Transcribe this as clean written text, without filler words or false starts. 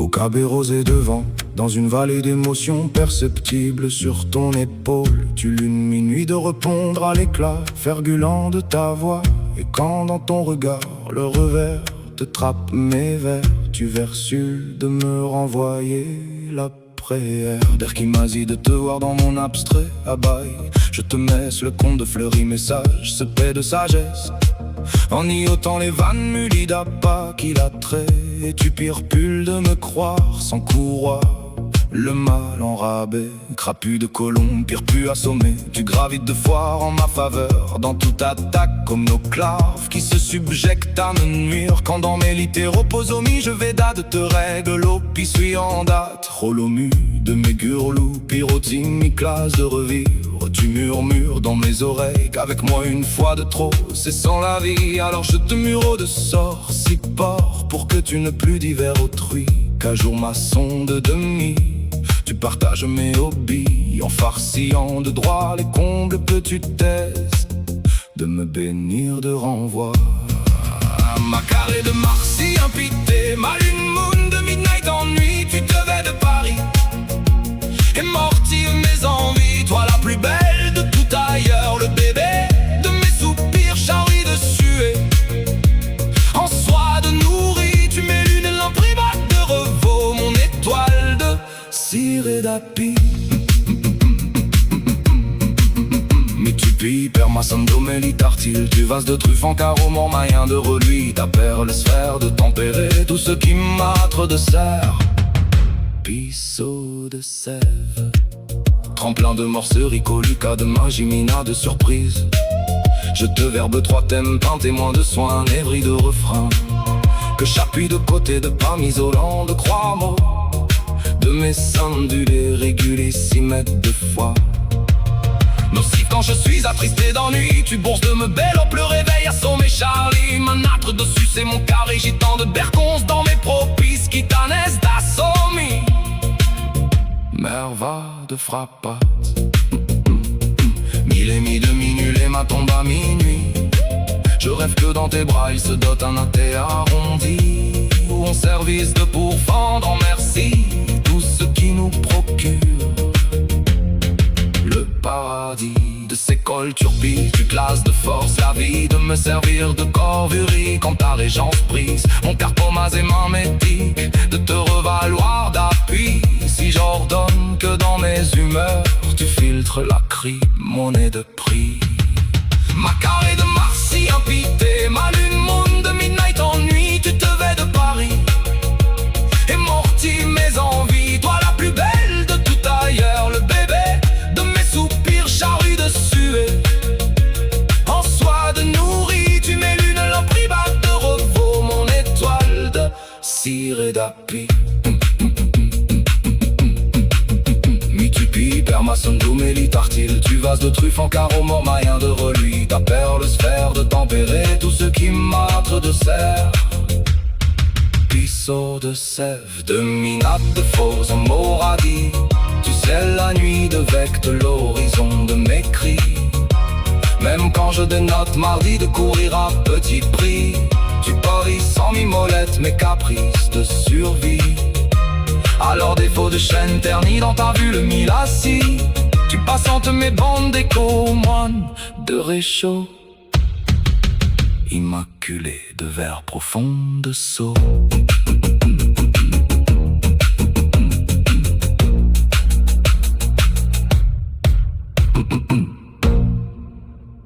Cabé rosé devant, dans une vallée d'émotions perceptibles sur ton épaule. Tu lunes minuit de répondre à l'éclat fergulant de ta voix. Et quand dans ton regard le revers te trappe mes vers, tu versus de me renvoyer la prière. D'air qui m'asie de te voir dans mon abstrait abaille. Je te messe le conte de fleuris messages, ce paix de sagesse. En y ôtant les vannes munies d'appât qu'il a trait. Et tu pire-pules de me croire sans courroie. Le mal en rabais, crapu de colombe, pire-pu assommé. Tu gravites de foire en ma faveur, dans toute attaque comme nos claves qui se subjectent à me nuire. Quand dans mes littéroposomies je védade te règle l'opi suis en date. Holomu de mes gurlous, pyrotine, mi classe de revivre. Tu murmures dans mes oreilles qu'avec moi une fois de trop c'est sans la vie. Alors je te mure de sort si port pour que tu ne plus divers autrui. Qu'à jour ma sonde demi, tu partages mes hobbies. En farcillant de droit les combles que tu testes de me bénir de renvoi. Ma carré de Marcy impité, ma lune moon de midnight en nuit. Tu te vais de Paris et mortive mes envies. Toi la plus belle de tout ailleurs, le bébé de mes soupirs charrie de suer. En soie de nourri, tu mets l'une l'imprimate de revaux. Mon étoile de cire et d'api. Mitupi, permassando, mélitartile. Tu vases de truffes en carreau, mon mayen de reluit. Ta perle sphère de tempérer tout ce qui mâtre de serre. Pisseau de sève, tremplin de morcerie, coluca de magie, mina de surprise. Je te verbe trois thèmes, un témoin de soins, névri de refrain. Que j'appuie de côté de pas isolant de croix-mots. De mes sandulés régulés, 6 mètres de foi. Nocif quand je suis attristé d'ennui, tu bourses de me belle au plus réveil, assommer Charlie. Manâtre dessus, c'est mon carré gitan de berconce dans mes propices qui t'annaissent d'assommi. Merva de frappate, mille et mi de minulé, ma tombe à minuit. Je rêve que dans tes bras il se dote un athée arrondi, où on service de pourfendre en merci tout ce qui nous procure le paradis. De ces cols turpis, tu classes de force la vie de me servir de corvuri quand ta régence prise mon carpomaz et ma métique de te revaloir d'appui. Si j'ordonne que dans mes humeurs tu filtres la crie, monnaie de prix. Ma carré de Marcy impité, ma lune moon de midnight en nuit. Tu te vais de Paris et mortive mes envies. Toi la plus belle de tout ailleurs, le bébé de mes soupirs charrue de suer. En soie de nourri, tu mets l'une l'imprimate de revaux. Mon étoile de cire et d'api. Mitupi, permassando, mélitartile. Tu vases de truffes en carreau, mormayen de reluit. Ta perle sphère de tempérer tout ce qui mâtre de serre. Pisseau de sève, de minate de faux en moradis. Tu scelles la nuit de vecte l'horizon de mes cris. Même quand je dénote mardi de courir à petit prix, tu paries sans mimolette mes caprices de survie. Alors défaut de chaîne ternie dans ta vue le mille assis. Tu passantes mes bandes d'écho, moine de réchaud, immaculé de verre profond de sceau.